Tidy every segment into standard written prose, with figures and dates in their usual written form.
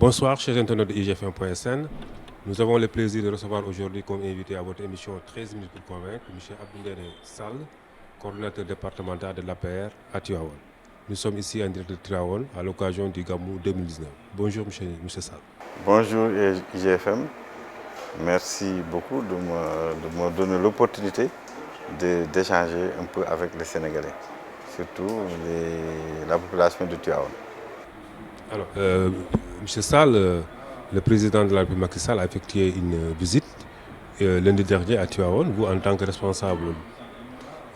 Bonsoir, chers internautes de IGFM.sn. Nous avons le plaisir de recevoir aujourd'hui comme invité à votre émission 13 minutes pour convaincre, M. Abdoulaye Sall, coordonnateur départemental de l'APR à Tivaouane. Nous sommes ici en direct de Tivaouane à l'occasion du Gamou 2019. Bonjour, M. Sall. Bonjour IGFM. Merci beaucoup de me donner l'opportunité d'échanger un peu avec les Sénégalais, surtout la population de Tivaouane. Alors, M. Sall, le président de la République Macky Sall a effectué une visite lundi dernier à Tivaouane. Vous, en tant que responsable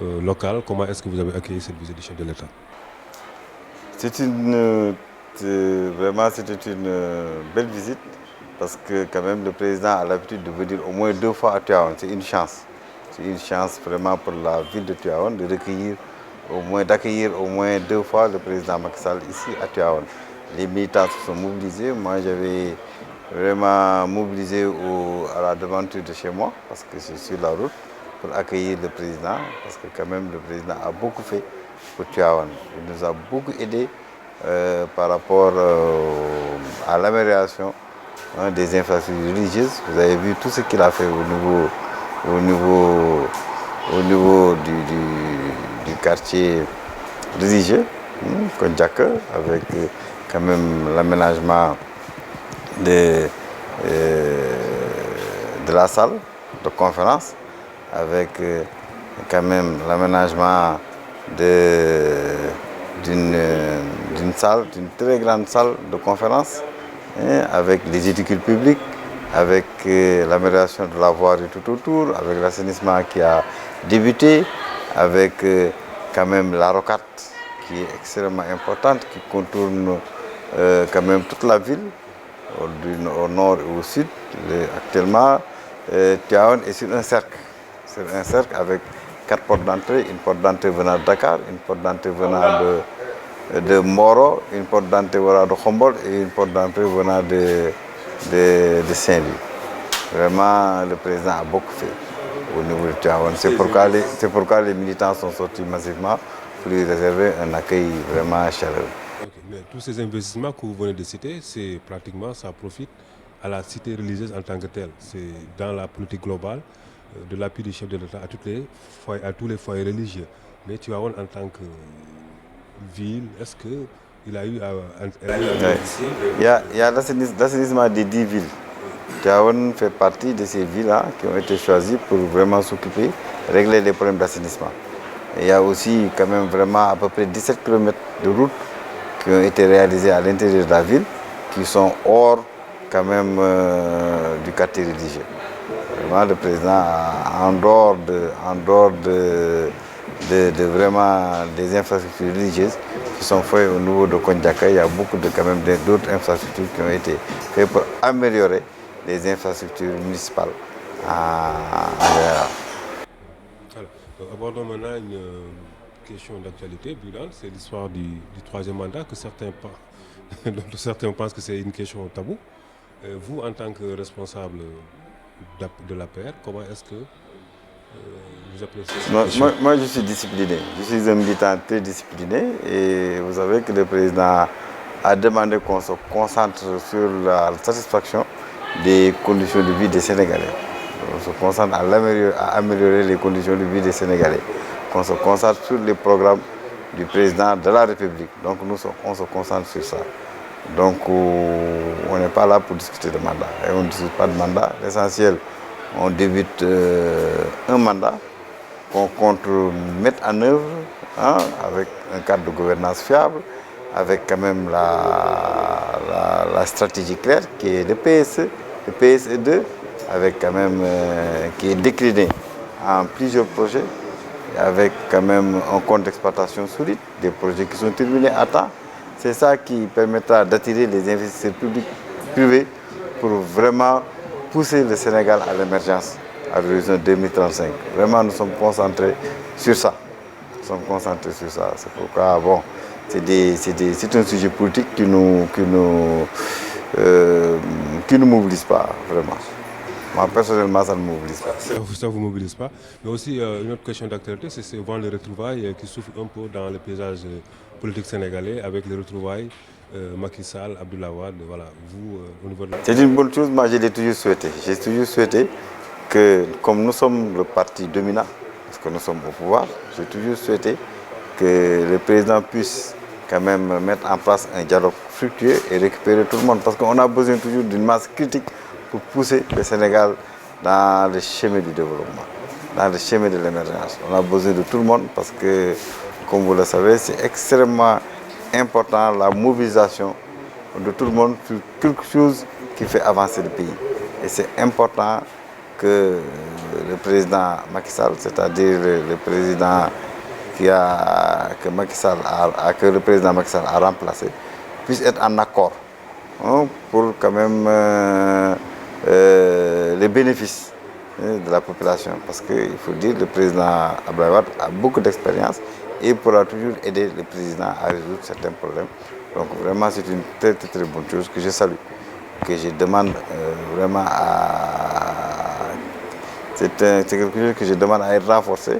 local, comment est-ce que vous avez accueilli cette visite du chef de l'État? C'était une belle visite parce que quand même le président a l'habitude de venir au moins 2 fois à Tivaouane. C'est une chance. C'est une chance vraiment pour la ville de Tivaouane d'accueillir au moins 2 fois le président Macky Sall ici à Tivaouane. Les militants se sont mobilisés. Moi, j'avais vraiment mobilisé à la devanture de chez moi parce que je suis sur la route pour accueillir le président parce que quand même le président a beaucoup fait pour Tivaouane. Il nous a beaucoup aidé par rapport à l'amélioration des infrastructures religieuses. Vous avez vu tout ce qu'il a fait au niveau du quartier religieux, Kondjaka, avec quand même l'aménagement de la salle de conférence, avec quand même l'aménagement d'une très grande salle de conférence, avec les édifices publics, avec l'amélioration de la voirie tout autour, avec l'assainissement qui a débuté, avec quand même la rocade qui est extrêmement importante, qui contourne quand même toute la ville, au nord et au sud. Actuellement, Tivaouane est sur un cercle avec 4 portes d'entrée, une porte d'entrée venant de Dakar, une porte d'entrée venant de Moro, une porte d'entrée venant de Khombol et une porte d'entrée venant de Saint-Louis. Vraiment, le président a beaucoup fait au niveau de Tivaouane. C'est pourquoi les militants sont sortis massivement pour lui réserver un accueil vraiment chaleureux. Okay, mais tous ces investissements que vous venez de citer, c'est pratiquement, ça profite à la cité religieuse en tant que telle. C'est dans la politique globale de l'appui du chef de l'État à tous les foyers religieux. Mais Tivaouane en tant que ville, est-ce qu'il a eu à Il y a l'assainissement des 10 villes. Tivaouane fait partie de ces villes qui ont été choisies pour vraiment s'occuper, régler les problèmes d'assainissement. Il y a aussi quand même vraiment à peu près 17 km de routes qui ont été réalisées à l'intérieur de la ville, qui sont hors quand même du quartier religieux. Vraiment, le président, en dehors de vraiment des infrastructures religieuses qui sont faites au niveau de Kondjaka, il y a beaucoup quand même d'autres infrastructures qui ont été faites pour améliorer les infrastructures municipales en général. Abordons maintenant une question d'actualité brûlante, c'est l'histoire du 3e mandat que certains pensent que c'est une question taboue. Vous, en tant que responsable de l'APR, comment est-ce que vous appréciez cette question? Moi, je suis discipliné. Je suis un militant très discipliné et vous savez que le président a demandé qu'on se concentre sur la satisfaction des conditions de vie des Sénégalais. On se concentre à améliorer les conditions de vie des Sénégalais. Qu'on se concentre sur les programmes du président de la République. Donc on se concentre sur ça. Donc on n'est pas là pour discuter de mandat. Et on ne discute pas de mandat. L'essentiel, on débute un mandat qu'on compte mettre en œuvre avec un cadre de gouvernance fiable, avec quand même la stratégie claire qui est le PSE, le PSE2, avec quand même qui est décliné en plusieurs projets, avec quand même un compte d'exploitation solide, des projets qui sont terminés à temps. C'est ça qui permettra d'attirer les investisseurs publics, privés, pour vraiment pousser le Sénégal à l'émergence à l'horizon 2035. Vraiment, nous sommes concentrés sur ça. C'est pourquoi, bon, c'est un sujet politique qui nous mobilise pas, vraiment. Moi, personnellement, ça ne me mobilise pas. Ça ne vous mobilise pas. Mais aussi, une autre question d'actualité, c'est souvent les retrouvailles qui souffrent un peu dans le paysage politique sénégalais, avec les retrouvailles Macky Sall, Abdoulaye Wade, voilà, vous, au niveau de la... C'est une bonne chose, moi je l'ai toujours souhaité. J'ai toujours souhaité que, comme nous sommes le parti dominant, parce que nous sommes au pouvoir, j'ai toujours souhaité que le président puisse quand même mettre en place un dialogue fructueux et récupérer tout le monde. Parce qu'on a besoin toujours d'une masse critique pour pousser le Sénégal dans le chemin du développement, dans le chemin de l'émergence. On a besoin de tout le monde parce que, comme vous le savez, c'est extrêmement important la mobilisation de tout le monde sur quelque chose qui fait avancer le pays. Et c'est important que le président Macky Sall, c'est-à-dire le président que le président Macky Sall a remplacé, puisse être en accord pour quand même les bénéfices de la population. Parce qu'il faut dire que le président Abdoulaye Wade a beaucoup d'expérience et pourra toujours aider le président à résoudre certains problèmes. Donc vraiment c'est une très bonne chose que je salue, que je demande vraiment à... C'est quelque chose que je demande à être renforcé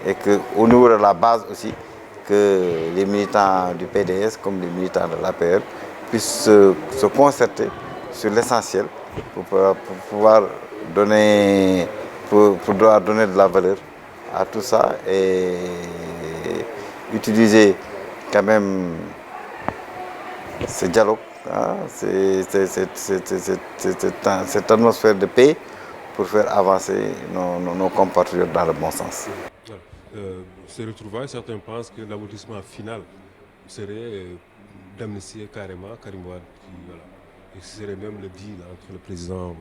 et qu'au niveau de la base aussi, que les militants du PDS comme les militants de l'APR puissent se concerter sur l'essentiel pour pouvoir donner, donner de la valeur à tout ça et utiliser quand même ce dialogue, hein, cette atmosphère de paix pour faire avancer nos compatriotes dans le bon sens. Ces retrouvailles, certains pensent que l'aboutissement final serait d'amnistier carrément Karim Wade, voilà. Et ce serait même le deal entre le président,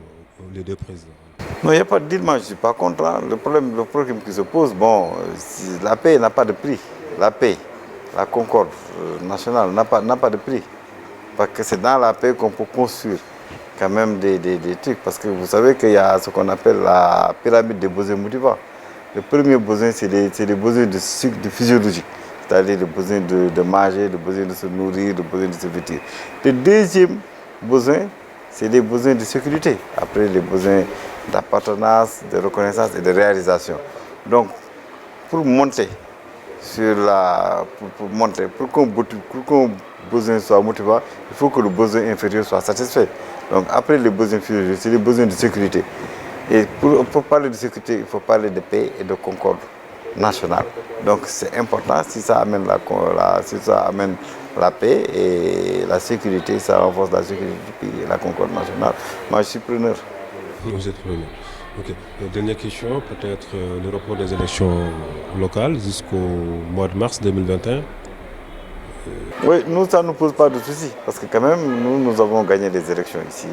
les deux présidents. Non, il n'y a pas de deal, moi je ne suis pas contre. Le problème qui se pose, bon, la paix n'a pas de prix. La paix, la concorde nationale n'a pas de prix. Parce que c'est dans la paix qu'on peut construire quand même des trucs. Parce que vous savez qu'il y a ce qu'on appelle la pyramide des besoins motivants. Le premier besoin, c'est les besoins de physiologique. C'est-à-dire le besoin de manger, le besoin de se nourrir, le besoin de se vêtir. Le deuxième besoin, c'est les besoins de sécurité. Après, les besoins d'appartenance, de reconnaissance et de réalisation. Donc, pour monter pour qu'un besoin soit motivant, il faut que le besoin inférieur soit satisfait. Donc, après les besoins physiologiques, c'est les besoins de sécurité. Et pour parler de sécurité, il faut parler de paix et de concorde nationale. Donc c'est important, si ça amène la paix et la sécurité, ça renforce la sécurité du pays et la concorde nationale. Moi, je suis preneur. Vous êtes preneur. Ok. Dernière question, peut-être le report des élections locales jusqu'au mois de mars 2021. Oui, nous, ça ne nous pose pas de soucis, parce que quand même, nous avons gagné des élections ici.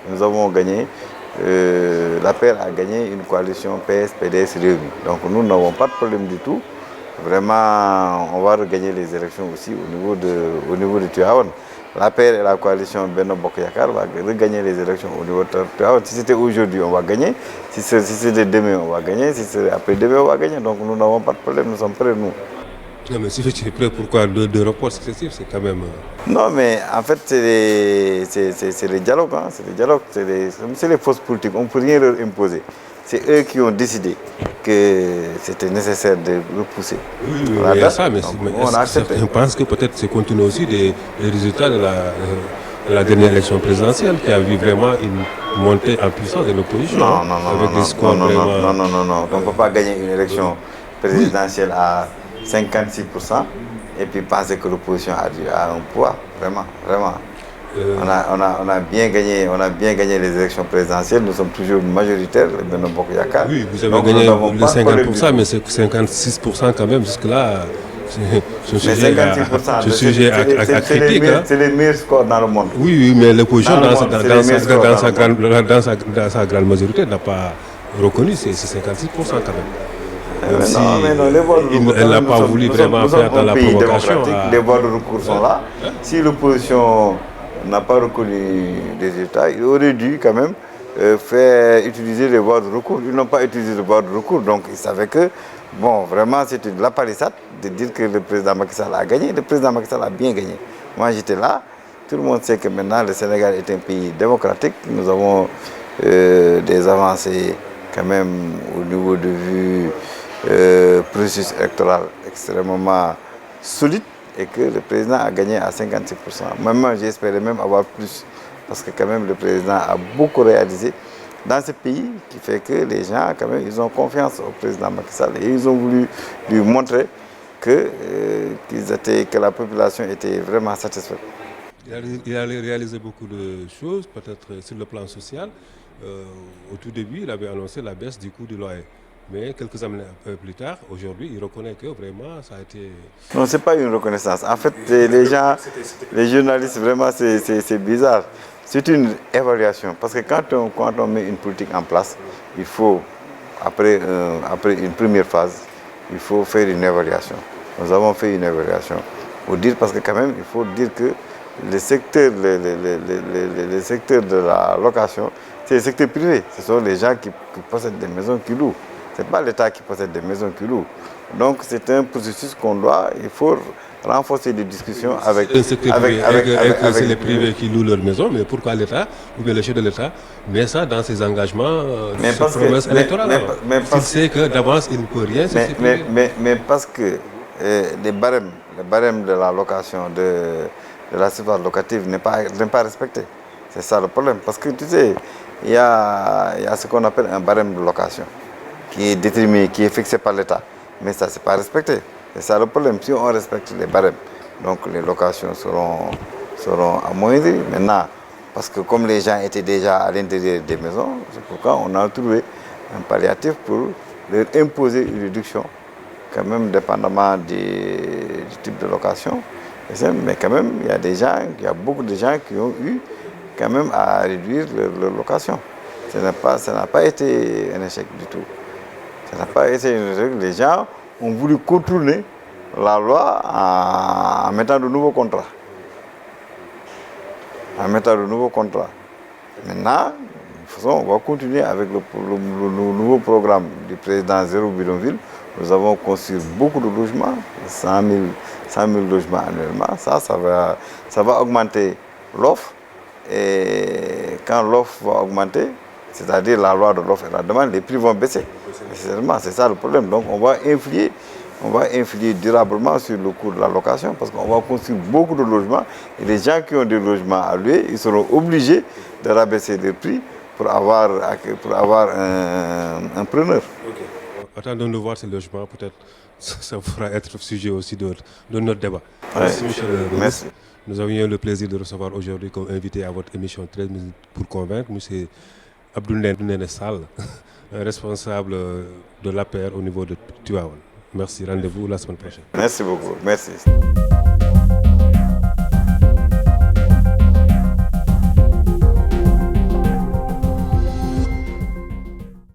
Nous avons gagné, l'APR a gagné une coalition PS-PDS réunie. Donc nous n'avons pas de problème du tout. Vraiment, on va regagner les élections aussi au niveau de Tivaouane. L'APR et la coalition Benno Bokk Yakaar va regagner les élections au niveau de Tivaouane. Si c'était aujourd'hui, on va gagner. Si c'était demain, on va gagner. Si c'est après-demain, on va gagner. Donc nous n'avons pas de problème, nous sommes prêts, nous. Non, mais si tu es prêt, pourquoi deux reports successifs? C'est quand même... Non, mais en fait, c'est les dialogues. Hein, c'est les forces politiques. On ne peut rien leur imposer. C'est eux qui ont décidé que c'était nécessaire de repousser. Oui, il y a ça, mais certains pensent que peut-être c'est compte tenu aussi des résultats de la dernière élection présidentielle qui a vu vraiment une montée en puissance de l'opposition. Non, on ne peut pas gagner une élection présidentielle à 56% et puis penser que l'opposition a un poids, vraiment. On a bien gagné les élections présidentielles, nous sommes toujours majoritaires, le Benno Bokk Yakaar. Oui, vous avez gagné le 50%, mais c'est 56% quand même, jusque-là, c'est sujet à critique. C'est les meilleurs scores dans le monde. Oui, mais l'opposition, dans sa grande majorité, n'a pas reconnu ces 56% quand même. Elle n'a pas voulu vraiment faire dans la provocation. Les voies de recours sont là. Si l'opposition n'a pas reconnu les résultats, il aurait dû quand même faire utiliser les voies de recours. Ils n'ont pas utilisé les voies de recours, donc ils savaient que, bon, vraiment, c'était de la palissade de dire que le président Macky Sall a gagné. Le président Macky Sall a bien gagné. Moi, j'étais là. Tout le monde sait que maintenant, le Sénégal est un pays démocratique. Nous avons des avancées quand même au niveau de vue processus électoral extrêmement solide et que le président a gagné à 56%. Moi, j'espérais même avoir plus, parce que quand même le président a beaucoup réalisé dans ce pays, qui fait que les gens, quand même, ils ont confiance au président Macky Sall et ils ont voulu lui montrer que la population était vraiment satisfaite. Il a réalisé beaucoup de choses, peut-être sur le plan social. Au tout début, il avait annoncé la baisse du coût du loyer. Mais quelques années plus tard, aujourd'hui, il reconnaît que vraiment ça a été... Non, ce n'est pas une reconnaissance. En fait, les gens, les journalistes, vraiment, c'est bizarre. C'est une évaluation. Parce que quand on met une politique en place, il faut, après une première phase, il faut faire une évaluation. Nous avons fait une évaluation. Parce que quand même, il faut dire que le secteur de la location, c'est le secteur privé. Ce sont les gens qui possèdent des maisons qui louent. Ce n'est pas l'État qui possède des maisons qui louent. Donc c'est un processus il faut renforcer des discussions avec... C'est les privés qui louent leurs maisons, mais pourquoi l'État, ou bien le chef de l'État, met ça dans ses engagements, ses promesses électorales? Il sait que d'avance, il ne peut rien. Mais parce que les barèmes de la location, de la surface locative n'est pas respecté. C'est ça le problème. Parce que tu sais, il y a ce qu'on appelle un barème de location qui est déterminé, qui est fixé par l'État. Mais ça, ce n'est pas respecté. C'est ça le problème. Si on respecte les barèmes, donc les locations seront amoindries. Maintenant, parce que comme les gens étaient déjà à l'intérieur des maisons, c'est pourquoi on a trouvé un palliatif pour leur imposer une réduction, quand même dépendamment du type de location. Mais quand même, il y a beaucoup de gens qui ont eu quand même à réduire leur location. Ça n'a pas été un échec du tout. Ça n'a pas été un échec. Les gens ont voulu contourner la loi en mettant de nouveaux contrats. Maintenant, on va continuer avec le nouveau programme du président Zéro Bidonville. Nous avons conçu beaucoup de logements, 100 000 logements annuellement. Ça va augmenter l'offre. Et quand l'offre va augmenter, c'est-à-dire la loi de l'offre et la demande, les prix vont baisser. C'est ça le problème. Donc on va influer durablement sur le coût de la location parce qu'on va construire beaucoup de logements. Et les gens qui ont des logements à louer, ils seront obligés de rabaisser les prix pour avoir un preneur. Okay. Attendons de voir ces logements, peut-être ça pourra être sujet aussi de notre débat. Merci, monsieur le ministre. Merci. Nous avions le plaisir de recevoir aujourd'hui comme invité à votre émission 13 minutes pour convaincre, monsieur Abdoul Néné Sall, responsable de l'APR au niveau de Tivaouane. Merci, rendez-vous la semaine prochaine. Merci beaucoup, merci.